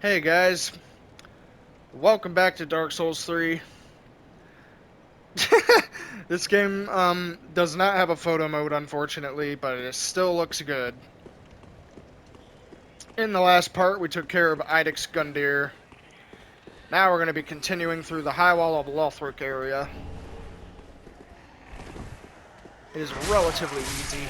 Hey guys, welcome back to Dark Souls 3. This game does not have a photo mode, unfortunately, but it still looks good. In the last part, we took care of Idix Gundyr. Now we're going to be continuing through the High Wall of Lothric area. It is relatively easy.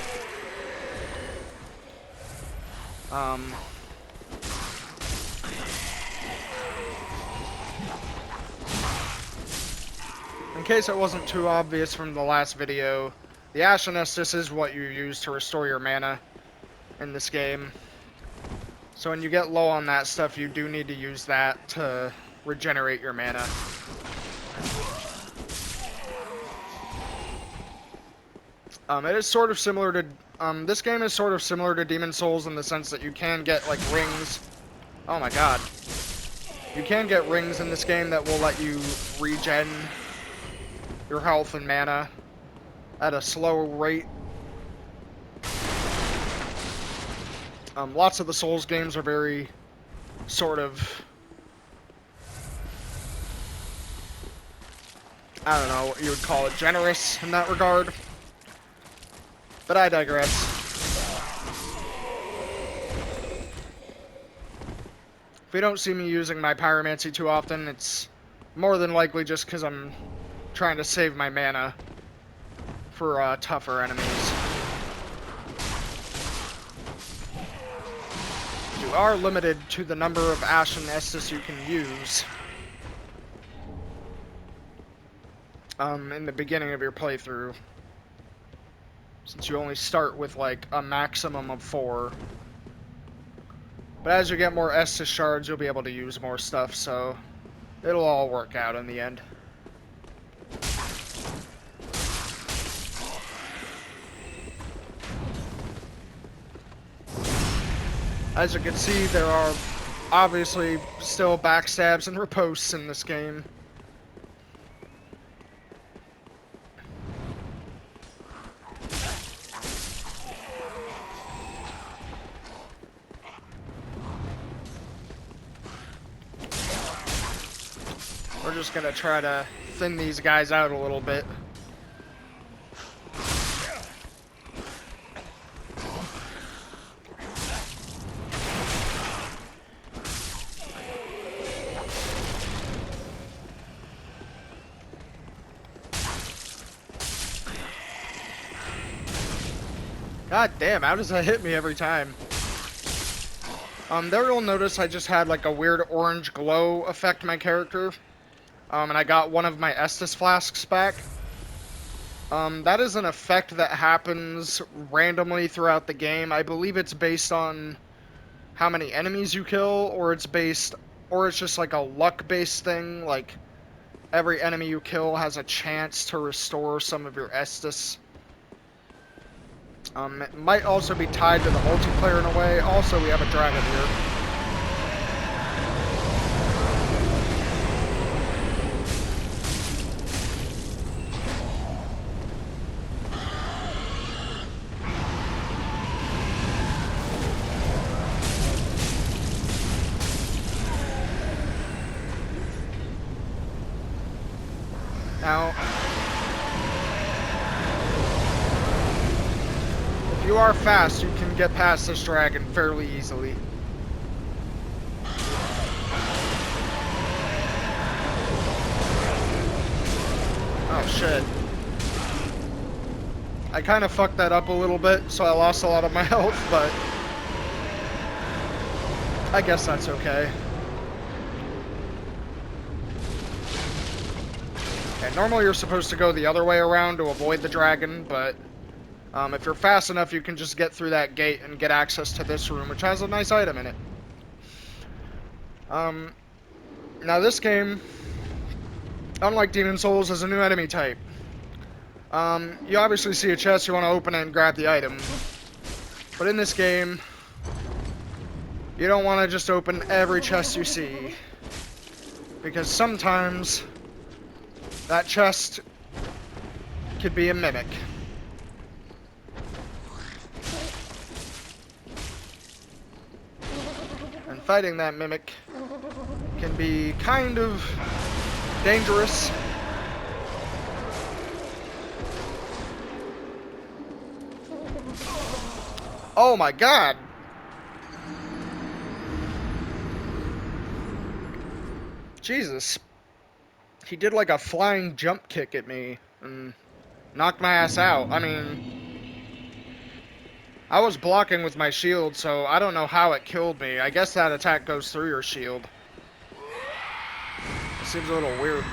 In case it wasn't too obvious from the last video, the Ashen Estus is what you use to restore your mana in this game. So when you get low on that stuff, you do need to use that to regenerate your mana. It is sort of similar to, this game is sort of similar to Demon Souls in the sense that you can get, like, rings. Oh my god. You can get rings in this game that will let you regen your health and mana at a slower rate. Lots of the Souls games are very sort of, I don't know what you would call it, generous in that regard. But I digress. If you don't see me using my pyromancy too often, it's more than likely just because I'm trying to save my mana for tougher enemies. You are limited to the number of Ashen Estus you can use in the beginning of your playthrough, since you only start with like a maximum of 4. But as you get more Estus shards, you'll be able to use more stuff, so it'll all work out in the end. As you can see, there are obviously still backstabs and riposts in this game. We're just gonna try to thin these guys out a little bit. God damn, how does that hit me every time? There you'll notice I just had like a weird orange glow affect my character. And I got one of my Estus flasks back. That is an effect that happens randomly throughout the game. I believe it's based on how many enemies you kill, or it's just like a luck-based thing, like every enemy you kill has a chance to restore some of your Estus. It might also be tied to the multiplayer in a way. Also, we have a dragon here. Now, if you are fast, you can get past this dragon fairly easily. Oh shit. I kind of fucked that up a little bit, so I lost a lot of my health, but I guess that's okay. Okay, normally you're supposed to go the other way around to avoid the dragon, but if you're fast enough, you can just get through that gate and get access to this room, which has a nice item in it. Now this game, unlike Demon Souls, is a new enemy type. You obviously see a chest, you want to open it and grab the item. But in this game, you don't want to just open every chest you see, because sometimes that chest could be a mimic. And fighting that mimic can be kind of dangerous. Oh my god! Jesus. He did like a flying jump kick at me and knocked my ass out. I mean, I was blocking with my shield, so I don't know how it killed me. I guess that attack goes through your shield. It seems a little weird.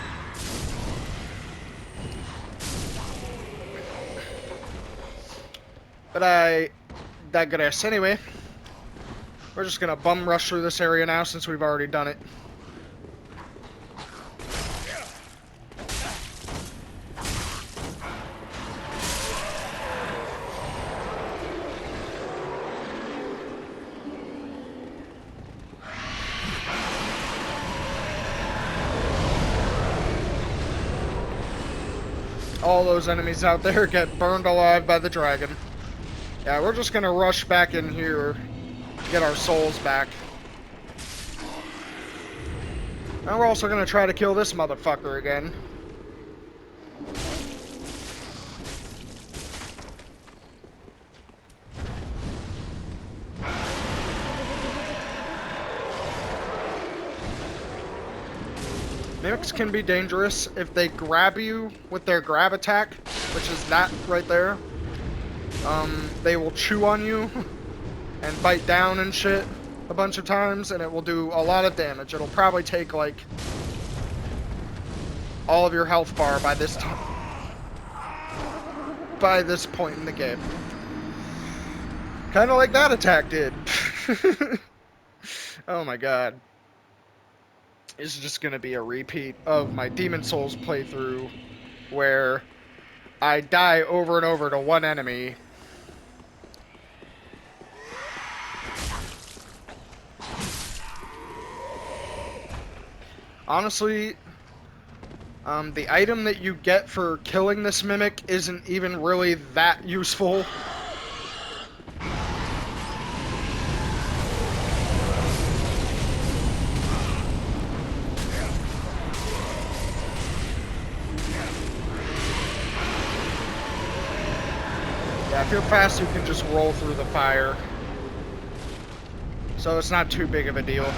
But I digress. Anyway, we're just gonna bum rush through this area now since we've already done it. All those enemies out there get burned alive by the dragon. Yeah, we're just gonna rush back in here to get our souls back. And we're also gonna try to kill this motherfucker again. Mimics can be dangerous if they grab you with their grab attack, which is that right there. They will chew on you and bite down and shit a bunch of times, and it will do a lot of damage. It'll probably take like all of your health bar by this time, by this point in the game. Kind of like that attack did. Oh my god. This is just going to be a repeat of my Demon Souls playthrough where I die over and over to one enemy. Honestly, the item that you get for killing this mimic isn't even really that useful. Yeah, if you're fast, you can just roll through the fire. So it's not too big of a deal.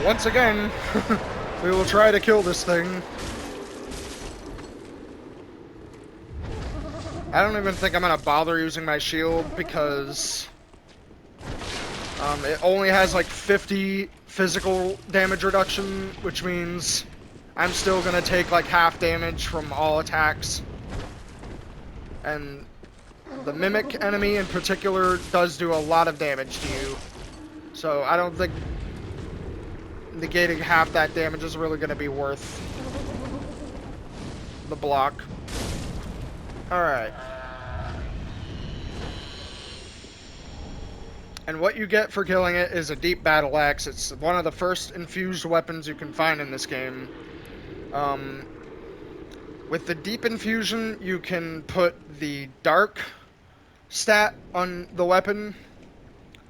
Once again, we will try to kill this thing. I don't even think I'm gonna bother using my shield because it only has like 50 physical damage reduction, which means I'm still gonna take like half damage from all attacks. And the mimic enemy in particular does do a lot of damage to you. So I don't think negating half that damage is really going to be worth the block. Alright. And what you get for killing it is a deep battle axe. It's one of the first infused weapons you can find in this game. With the deep infusion, you can put the dark stat on the weapon.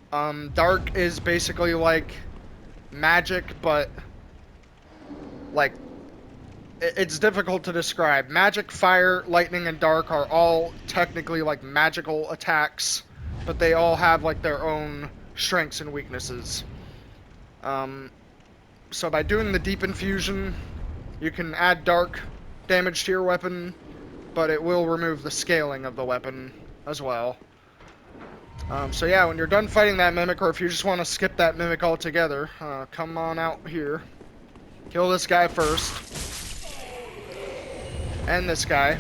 Dark is basically like magic, but like it's difficult to describe. Magic, fire, lightning, and dark are all technically like magical attacks, but they all have like their own strengths and weaknesses. So by doing the deep infusion, you can add dark damage to your weapon, but it will remove the scaling of the weapon as well. So yeah, when you're done fighting that mimic, or if you just want to skip that mimic altogether, come on out here. Kill this guy first. And this guy.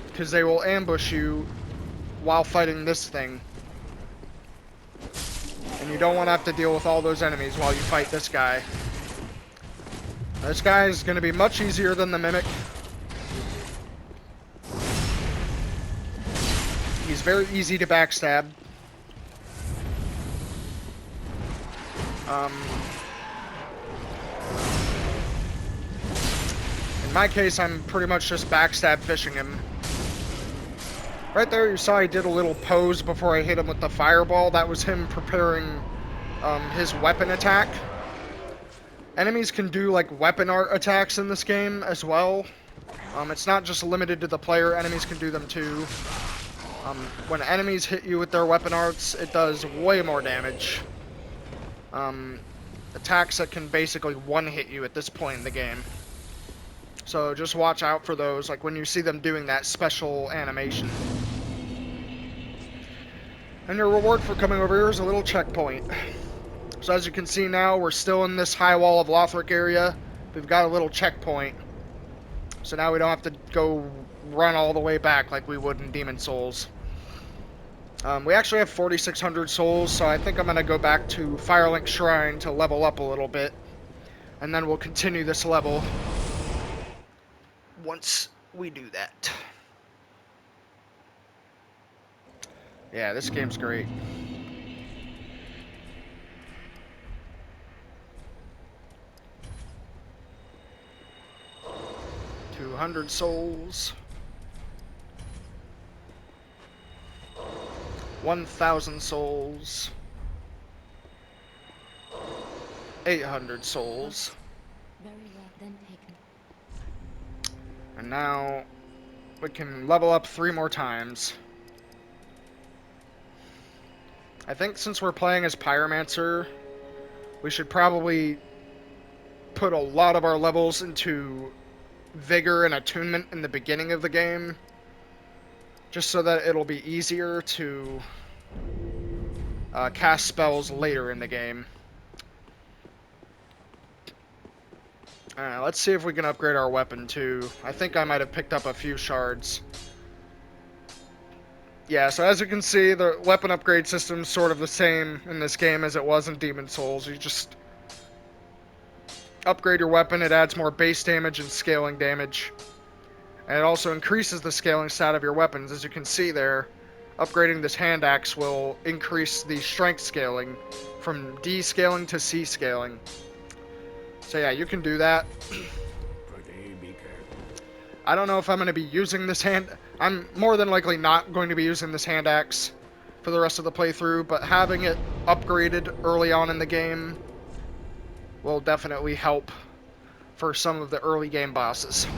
Because they will ambush you while fighting this thing. And you don't want to have to deal with all those enemies while you fight this guy. This guy is going to be much easier than the mimic. He's very easy to backstab. In my case, I'm pretty much just backstab fishing him. Right there, you saw I did a little pose before I hit him with the fireball. That was him preparing his weapon attack. Enemies can do, like, weapon art attacks in this game as well. It's not just limited to the player. Enemies can do them too. When enemies hit you with their weapon arts, it does way more damage. Attacks that can basically one-hit you at this point in the game. So just watch out for those, like when you see them doing that special animation. And your reward for coming over here is a little checkpoint. So as you can see now, we're still in this high wall of Lothric area. We've got a little checkpoint. So now we don't have to go run all the way back like we would in Demon Souls. We actually have 4,600 souls, so I think I'm going to go back to Firelink Shrine to level up a little bit. And then we'll continue this level once we do that. Yeah, this game's great. $200 souls. 1,000 souls. 800 souls. Very well then taken. And now we can level up 3 more times. I think since we're playing as Pyromancer, we should probably put a lot of our levels into Vigor and Attunement in the beginning of the game, just so that it'll be easier to cast spells later in the game. Let's see if we can upgrade our weapon too. I think I might have picked up a few shards. Yeah, so as you can see, the weapon upgrade system's sort of the same in this game as it was in Demon Souls. You just upgrade your weapon, it adds more base damage and scaling damage. And it also increases the scaling stat of your weapons. As you can see there, upgrading this hand axe will increase the strength scaling from D scaling to C scaling. So yeah, you can do that. I don't know if I'm going to be using this hand... I'm more than likely not going to be using this hand axe for the rest of the playthrough, but having it upgraded early on in the game will definitely help for some of the early game bosses.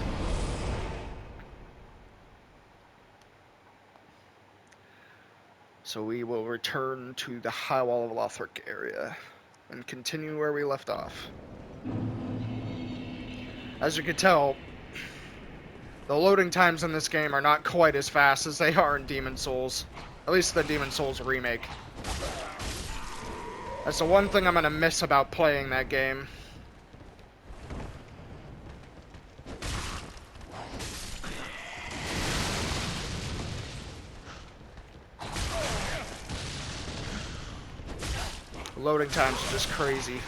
So we will return to the High Wall of Lothric area and continue where we left off. As you can tell, the loading times in this game are not quite as fast as they are in Demon Souls. At least the Demon Souls remake. That's the one thing I'm going to miss about playing that game. Loading times are just crazy.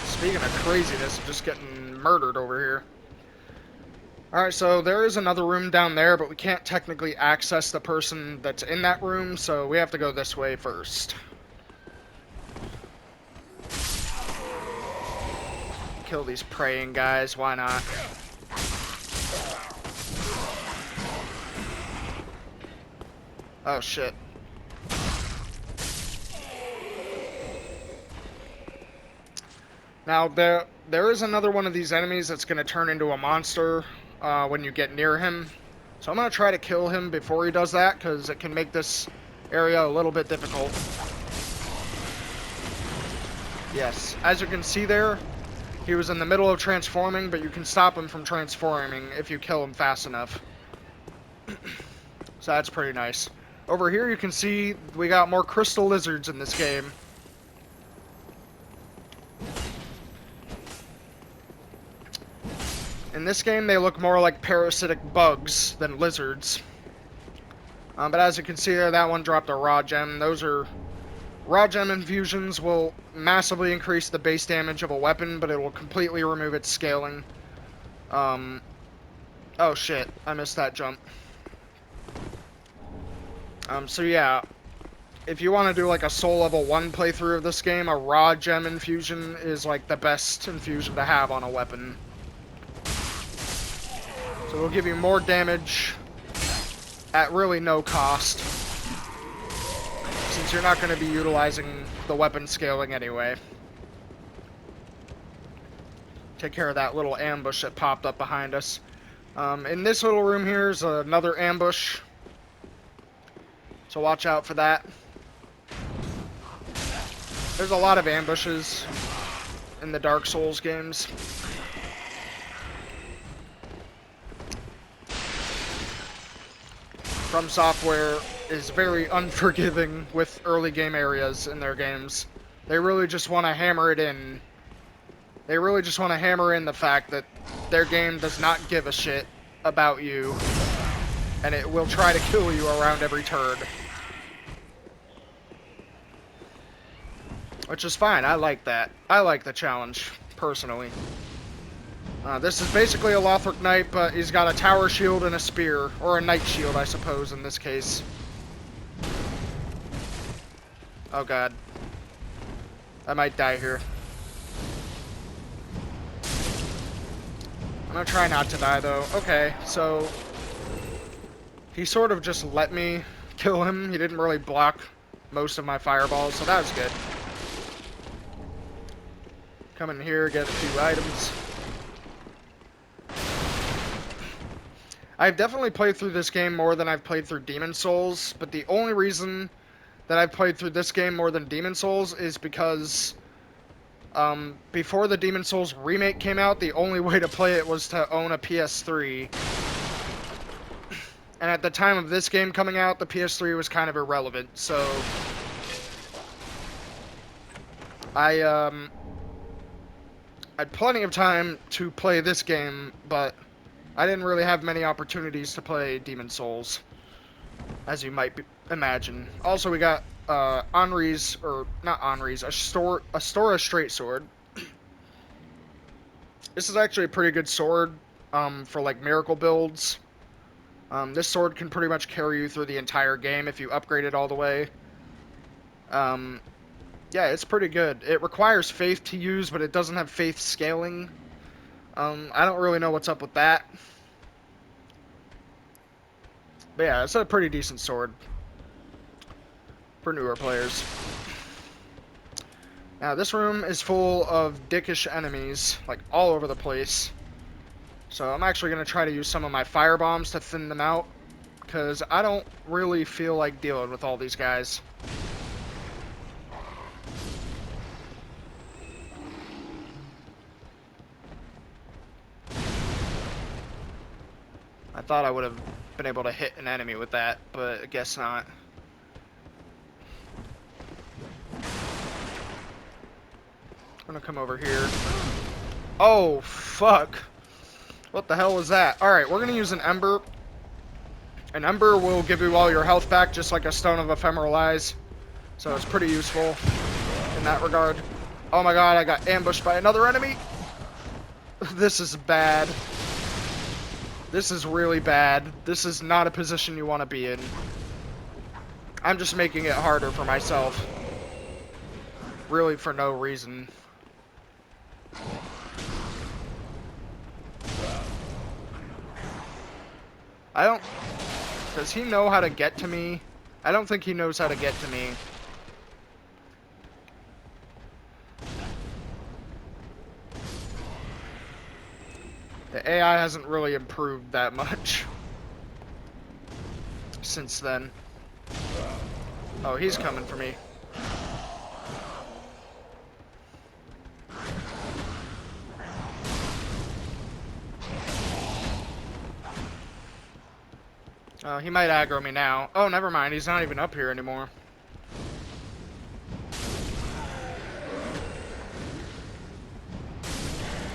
Speaking of craziness, I'm just getting murdered over here. Alright, so there is another room down there, but we can't technically access the person that's in that room, so we have to go this way first. Kill these praying guys, why not? Oh shit. Now, there is another one of these enemies that's going to turn into a monster when you get near him. So I'm going to try to kill him before he does that, because it can make this area a little bit difficult. Yes, as you can see there, he was in the middle of transforming, but you can stop him from transforming if you kill him fast enough. So that's pretty nice. Over here you can see we got more crystal lizards in this game. In this game, they look more like parasitic bugs than lizards. But as you can see there, that one dropped a raw gem. Those are... Raw gem infusions will massively increase the base damage of a weapon, but it will completely remove its scaling. Oh shit, I missed that jump. So yeah, if you want to do like a soul level 1 playthrough of this game, a raw gem infusion is like the best infusion to have on a weapon. So it'll give you more damage at really no cost, since you're not going to be utilizing the weapon scaling anyway. Take care of that little ambush that popped up behind us. In this little room here is another ambush, so watch out for that. There's a lot of ambushes in the Dark Souls games. From Software is very unforgiving with early game areas in their games. They really just want to hammer it in. They really just want to hammer in the fact that their game does not give a shit about you, and it will try to kill you around every turn. Which is fine, I like that. I like the challenge, personally. This is basically a Lothric Knight, but he's got a tower shield and a spear. Or a knight shield, I suppose, in this case. Oh god. I might die here. I'm gonna try not to die, though. Okay, so... he sort of just let me kill him. He didn't really block most of my fireballs, so that was good. Come in here, get a few items. I've definitely played through this game more than I've played through Demon Souls, but the only reason that I've played through this game more than Demon Souls is because before the Demon Souls remake came out, the only way to play it was to own a PS3. And at the time of this game coming out, the PS3 was kind of irrelevant, so I had plenty of time to play this game, but I didn't really have many opportunities to play Demon Souls, as you might imagine. Also, we got Henri's, or not Henri's, a Stora Straight Sword. This is actually a pretty good sword for like miracle builds. This sword can pretty much carry you through the entire game if you upgrade it all the way. Yeah, it's pretty good. It requires faith to use, but it doesn't have faith scaling. I don't really know what's up with that. But yeah, it's a pretty decent sword for newer players. Now, this room is full of dickish enemies, like all over the place. So I'm actually going to try to use some of my fire bombs to thin them out, because I don't really feel like dealing with all these guys. I thought I would have been able to hit an enemy with that, but I guess not. I'm gonna come over here. Oh, fuck. What the hell was that? Alright, we're gonna use an Ember. An Ember will give you all your health back, just like a Stone of Ephemeral Eyes. So it's pretty useful in that regard. Oh my god, I got ambushed by another enemy. This is bad. This is really bad. This is not a position you want to be in. I'm just making it harder for myself. Really for no reason. I don't... Does he know how to get to me? I don't think he knows how to get to me. The AI hasn't really improved that much since then. Oh, he's coming for me. Oh, he might aggro me now. Oh, never mind. He's not even up here anymore.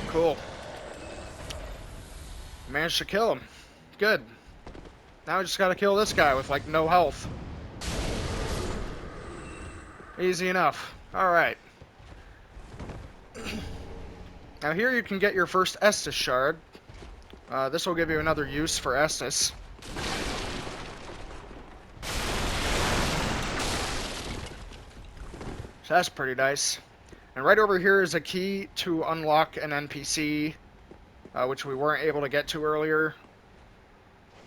Cool. Managed to kill him. Good. Now I just gotta kill this guy with, like, no health. Easy enough. Alright. Now here you can get your first Estus shard. This will give you another use for Estus. So that's pretty nice. And right over here is a key to unlock an NPC, which we weren't able to get to earlier.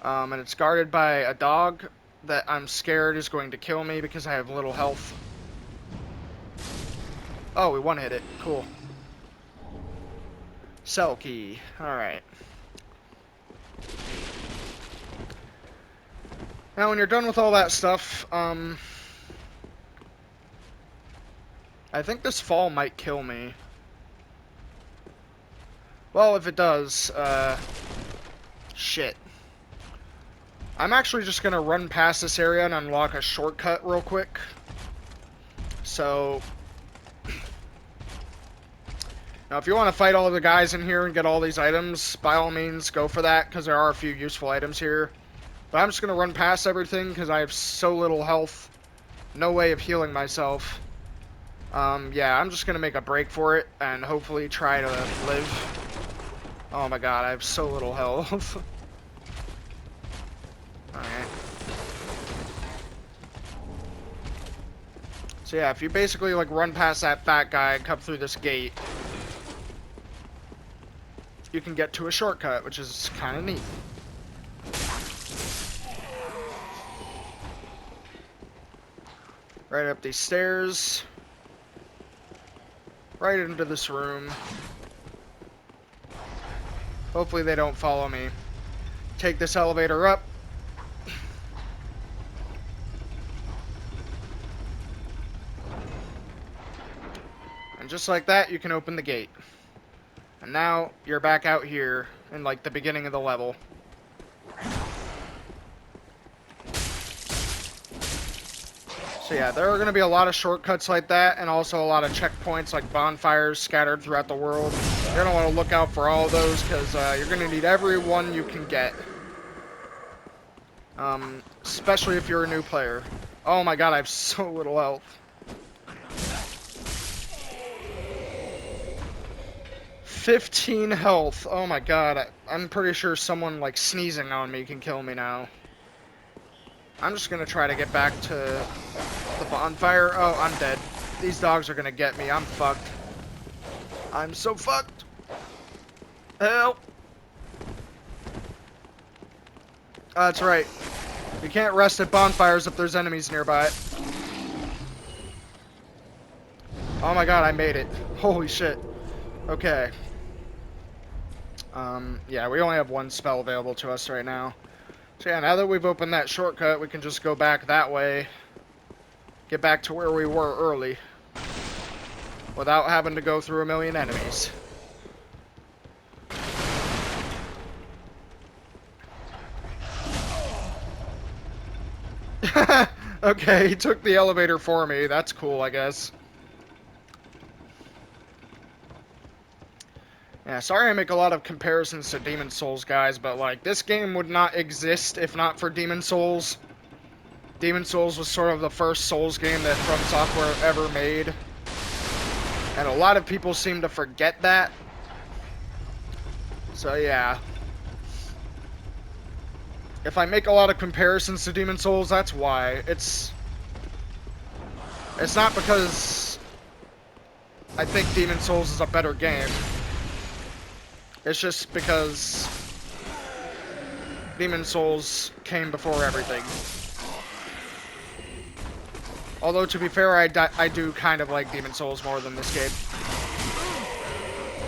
And it's guarded by a dog that I'm scared is going to kill me because I have little health. Oh, we one-hit it. Cool. Cell key. Alright. Now, when you're done with all that stuff, I think this fall might kill me. Well, if it does, shit. I'm actually just gonna run past this area and unlock a shortcut real quick. So, now if you want to fight all the guys in here and get all these items, by all means, go for that, because there are a few useful items here. But I'm just gonna run past everything, because I have so little health. No way of healing myself. Yeah, I'm just gonna make a break for it, and hopefully try to live. Oh my god, I have so little health. Alright. So yeah, if you basically like run past that fat guy and come through this gate, you can get to a shortcut, which is kind of neat. Right up these stairs. Right into this room. Hopefully they don't follow me. Take this elevator up. And just like that, you can open the gate. And now, you're back out here in, like, the beginning of the level. So yeah, there are going to be a lot of shortcuts like that, and also a lot of checkpoints like bonfires scattered throughout the world. You're going to want to look out for all of those, because you're going to need every one you can get. Especially if you're a new player. Oh my god, I have so little health. 15 health. Oh my god, I'm pretty sure someone like sneezing on me can kill me now. I'm just gonna try to get back to the bonfire. Oh, I'm dead. These dogs are gonna get me. I'm fucked. I'm so fucked. Help. That's right. You can't rest at bonfires if there's enemies nearby. Oh my god, I made it. Holy shit. Okay. Yeah, we only have one spell available to us right now. So yeah, now that we've opened that shortcut, we can just go back that way. Get back to where we were early. Without having to go through a million enemies. Okay, he took the elevator for me. That's cool, I guess. Yeah, sorry I make a lot of comparisons to Demon Souls, guys, but, like, this game would not exist if not for Demon Souls. Demon Souls was sort of the first Souls game that From Software ever made. And a lot of people seem to forget that. So, yeah. If I make a lot of comparisons to Demon Souls, that's why. It's not because I think Demon Souls is a better game. It's just because Demon Souls came before everything. Although, to be fair, I do kind of like Demon Souls more than this game.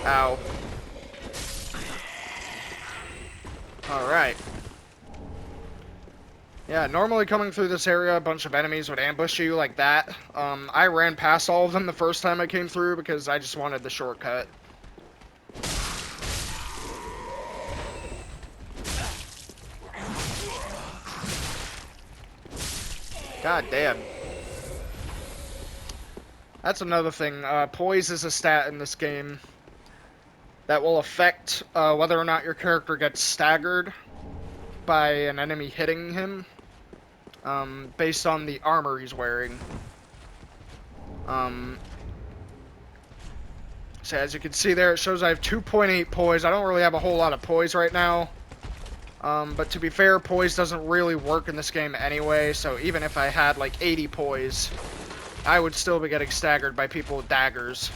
Ow. Alright. Yeah, normally coming through this area, a bunch of enemies would ambush you like that. I ran past all of them the first time I came through because I just wanted the shortcut. God damn. That's another thing. Poise is a stat in this game that will affect whether or not your character gets staggered by an enemy hitting him, based on the armor he's wearing. So as you can see there, it shows I have 2.8 poise. I don't really have a whole lot of poise right now. But to be fair, poise doesn't really work in this game anyway, so even if I had like 80 poise, I would still be getting staggered by people with daggers.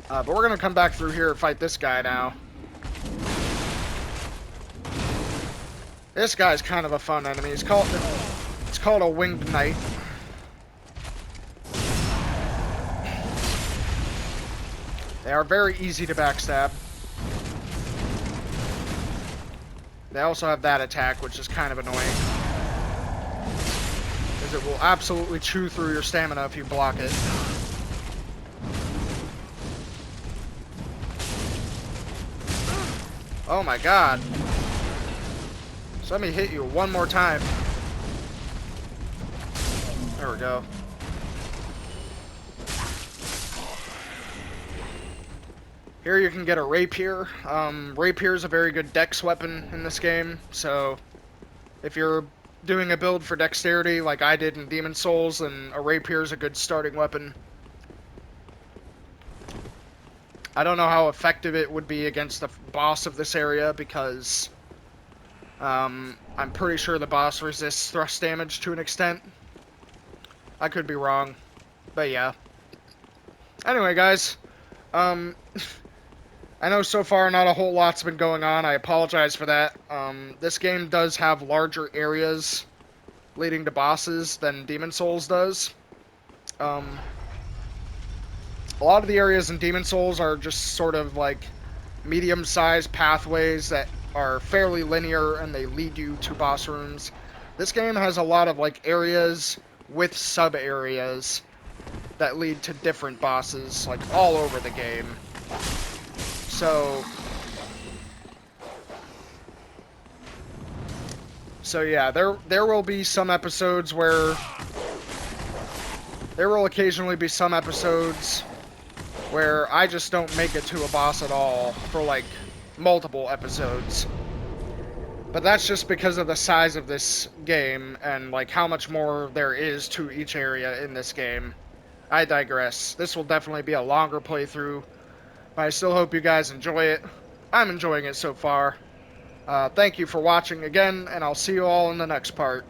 But we're gonna come back through here and fight this guy now. This guy's kind of a fun enemy. It's called a winged knight. They are very easy to backstab. They also have that attack, which is kind of annoying, because it will absolutely chew through your stamina if you block it. Oh my god. So let me hit you one more time. There we go. Here you can get a rapier. Rapier is a very good dex weapon in this game, so if you're doing a build for dexterity like I did in Demon Souls, then a rapier is a good starting weapon. I don't know how effective it would be against the boss of this area, because I'm pretty sure the boss resists thrust damage to an extent. I could be wrong, but yeah. Anyway, guys, I know so far not a whole lot's been going on. I apologize for that. This game does have larger areas leading to bosses than Demon Souls does. A lot of the areas in Demon Souls are just sort of like medium-sized pathways that are fairly linear and they lead you to boss rooms. This game has a lot of like areas with sub-areas that lead to different bosses, like all over the game. So yeah, there will be some episodes where there will occasionally be some episodes where I just don't make it to a boss at all for like multiple episodes. But that's just because of the size of this game and like how much more there is to each area in this game. I digress. This will definitely be a longer playthrough, but I still hope you guys enjoy it. I'm enjoying it so far. Thank you for watching again, and I'll see you all in the next part.